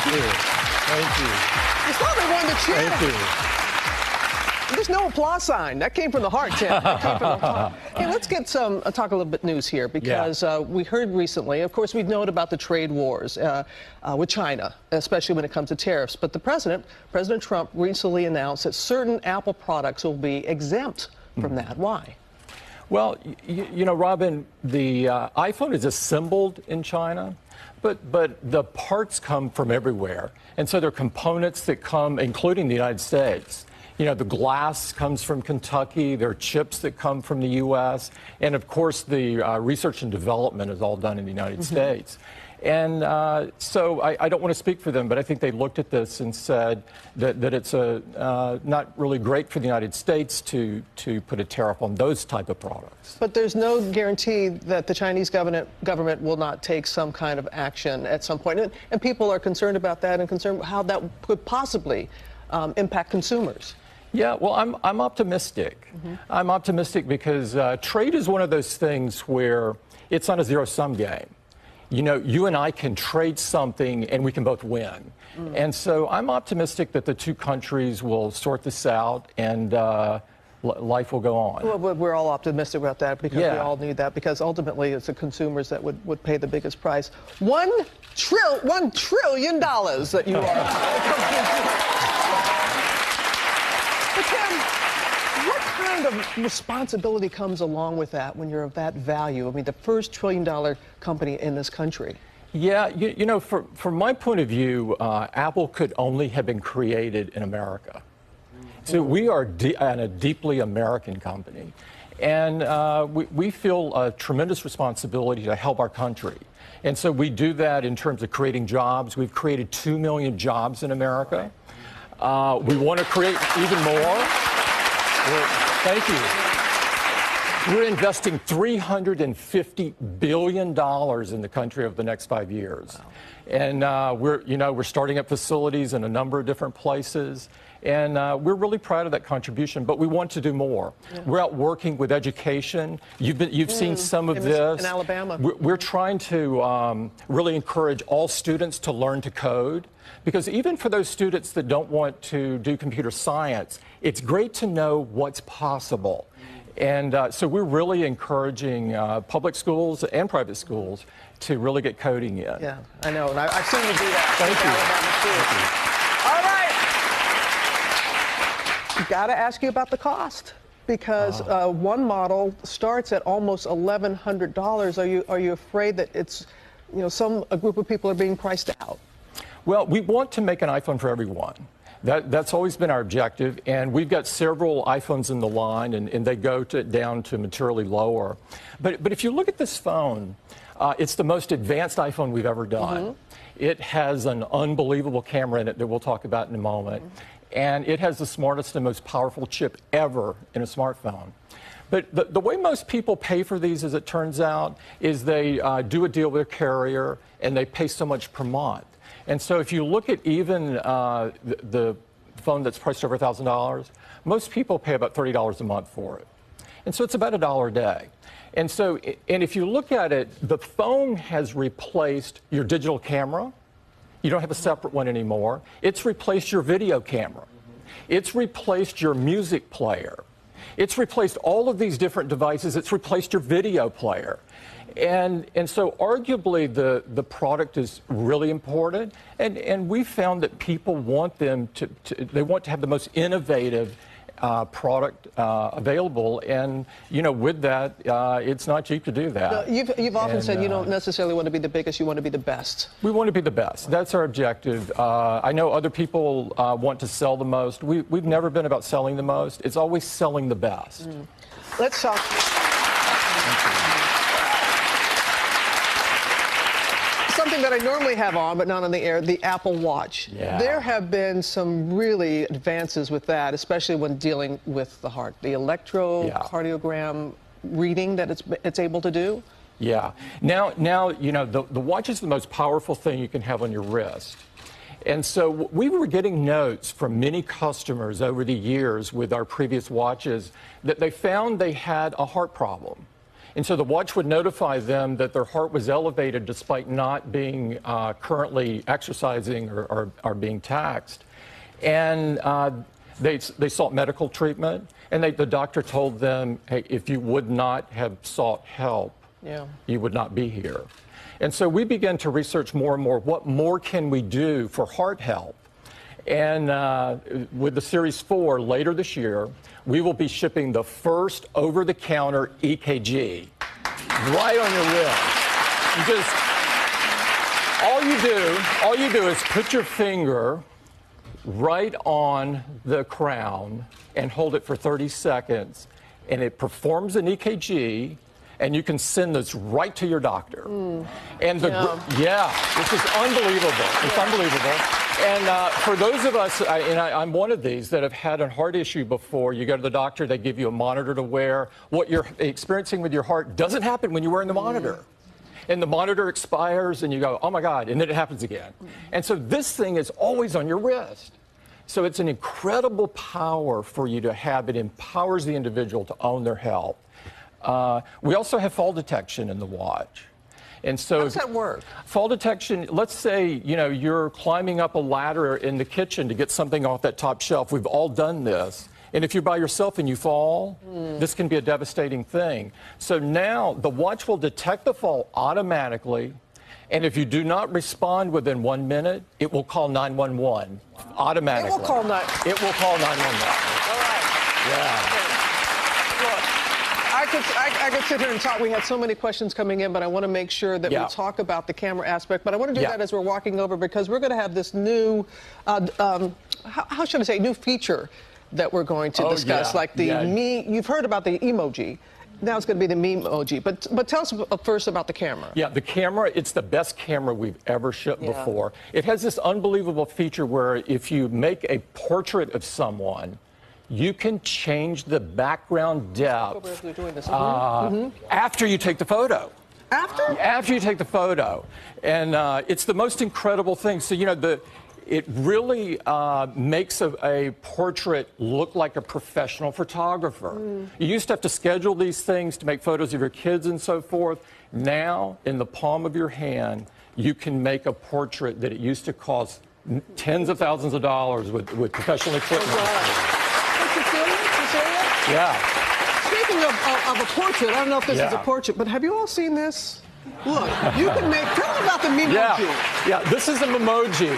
Thank you. Thank you. I saw they won the cheer. Thank you. There's no applause sign. That came from the heart, Tim. That came from the heart. Hey, let's get talk a little bit news here because we heard recently, of course, we've known about the trade wars with China, especially when it comes to tariffs. But the President Trump, recently announced that certain Apple products will be exempt from that. Why? Well, you know, Robin, the iPhone is assembled in China, but the parts come from everywhere. And so there are components that come, including the United States. You know, the glass comes from Kentucky. There are chips that come from the U.S. And, of course, the research and development is all done in the United States. And so I don't want to speak for them, but I think they looked at this and said that it's not really great for the United States to put a tariff on those type of products. But there's no guarantee that the Chinese government will not take some kind of action at some point. And people are concerned about that and concerned how that could possibly impact consumers. Yeah, well, I'm optimistic. I'm optimistic because trade is one of those things where it's not a zero-sum game. You know, you and I can trade something and we can both win. And so I'm optimistic that the two countries will sort this out and life will go on. Well, we're all optimistic about that because we all need that, because ultimately it's the consumers that would pay the biggest price. $1 trillion that you are. But Tim, what kind of responsibility comes along with that when you're of that value? I mean, the first $1 trillion company in this country. Yeah, you know, from my point of view, Apple could only have been created in America. So we are a deeply American company. And we feel a tremendous responsibility to help our country. And so we do that in terms of creating jobs. We've created 2 million jobs in America. We want to create even more. Thank you. We're investing $350 billion in the country over the next 5 years. Wow. And we're starting up facilities in a number of different places. And we're really proud of that contribution, but we want to do more. Yeah. We're out working with education. You've seen some of this. In Alabama. We're trying to really encourage all students to learn to code, because even for those students that don't want to do computer science, it's great to know what's possible. And so we're really encouraging public schools and private schools to really get coding in. Yeah, I know, and I've seen you do that. Thank you. I've got to ask you about the cost, because one model starts at almost $1,100. Are you afraid that it's, you know, a group of people are being priced out? Well, we want to make an iPhone for everyone. That's always been our objective, and we've got several iPhones in the line, and they go down to materially lower. But if you look at this phone, it's the most advanced iPhone we've ever done. It has an unbelievable camera in it that we'll talk about in a moment. And it has the smartest and most powerful chip ever in a smartphone. But the way most people pay for these, as it turns out, is they do a deal with a carrier and they pay so much per month. And so if you look at even the phone that's priced over $1,000, most people pay about $30 a month for it. And so it's about $1 a day. And so, and if you look at it, the phone has replaced your digital camera. You don't have a separate one anymore. It's replaced your video camera. It's replaced your music player. It's replaced all of these different devices. It's replaced your video player. And so arguably the product is really important. And we found that people want them they want to have the most innovative product available, and you know, with that, it's not cheap to do that. No, you've often said you don't necessarily want to be the biggest; you want to be the best. We want to be the best. That's our objective. I know other people want to sell the most. We've never been about selling the most. It's always selling the best. Let's talk. Something that I normally have on, but not on the air, the Apple Watch. Yeah. There have been some really advances with that, especially when dealing with the heart. The electrocardiogram reading that it's able to do. Yeah. Now you know, the watch is the most powerful thing you can have on your wrist. And so we were getting notes from many customers over the years with our previous watches that they found they had a heart problem. And so the watch would notify them that their heart was elevated despite not being currently exercising or being taxed. And they sought medical treatment, and the doctor told them, hey, if you would not have sought help, you would not be here. And so we began to research more and more, what more can we do for heart health? And with the Series 4 later this year, we will be shipping the first over-the-counter EKG right on your wrist. You just, all you do is put your finger right on the crown and hold it for 30 seconds, and it performs an EKG, and you can send this right to your doctor. And this is unbelievable. It's unbelievable. And for those of us, I'm one of these that have had a heart issue before. You go to the doctor, they give you a monitor to wear. What you're experiencing with your heart doesn't happen when you're wearing the monitor. And the monitor expires, and you go, oh my God, and then it happens again. And so this thing is always on your wrist. So it's an incredible power for you to have. It empowers the individual to own their health. We also have fall detection in the watch. And so how does that work? Fall detection, let's say, you're climbing up a ladder in the kitchen to get something off that top shelf. We've all done this. And if you're by yourself and you fall, this can be a devastating thing. So now the watch will detect the fall automatically. And if you do not respond within 1 minute, it will call 911 automatically. It will call 911. It will call 911. All right. Yeah. I could sit here and talk. We had so many questions coming in, but I want to make sure that we talk about the camera aspect. But I want to do that as we're walking over, because we're going to have this new, how should I say, new feature that we're going to discuss. Like the you've heard about the emoji. Now it's going to be the meme emoji. But tell us first about the camera. Yeah, the camera, it's the best camera we've ever shipped before. It has this unbelievable feature where if you make a portrait of someone, you can change the background depth after you take the photo. After you take the photo. And it's the most incredible thing. So, it really makes a portrait look like a professional photographer. You used to have to schedule these things to make photos of your kids and so forth. Now, in the palm of your hand, you can make a portrait that it used to cost tens of thousands of dollars with professional equipment. Yeah. Speaking of a portrait, I don't know if this is a portrait, but have you all seen this? Look, you can make, tell me about the Memoji. Yeah, this is a Memoji.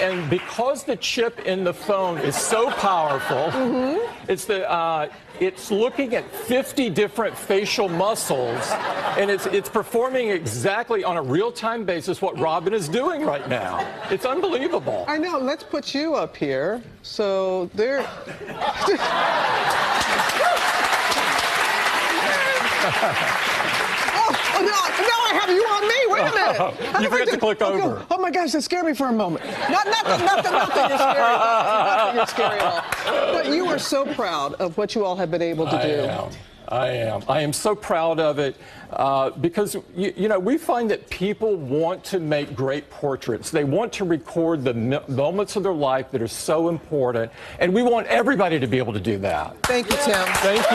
And because the chip in the phone is so powerful, it's looking at 50 different facial muscles, and it's performing exactly on a real-time basis what Robin is doing right now. It's unbelievable. I know. Let's put you up here. So there. No, I have you on me. Wait a minute. You forgot to click over. Oh my gosh, that scared me for a moment. Not that you're scary. Not that you're scary at all. But you are so proud of what you all have been able to do. I am. I am so proud of it because, we find that people want to make great portraits. They want to record the moments of their life that are so important, and we want everybody to be able to do that. Thank you, Tim. Thank you.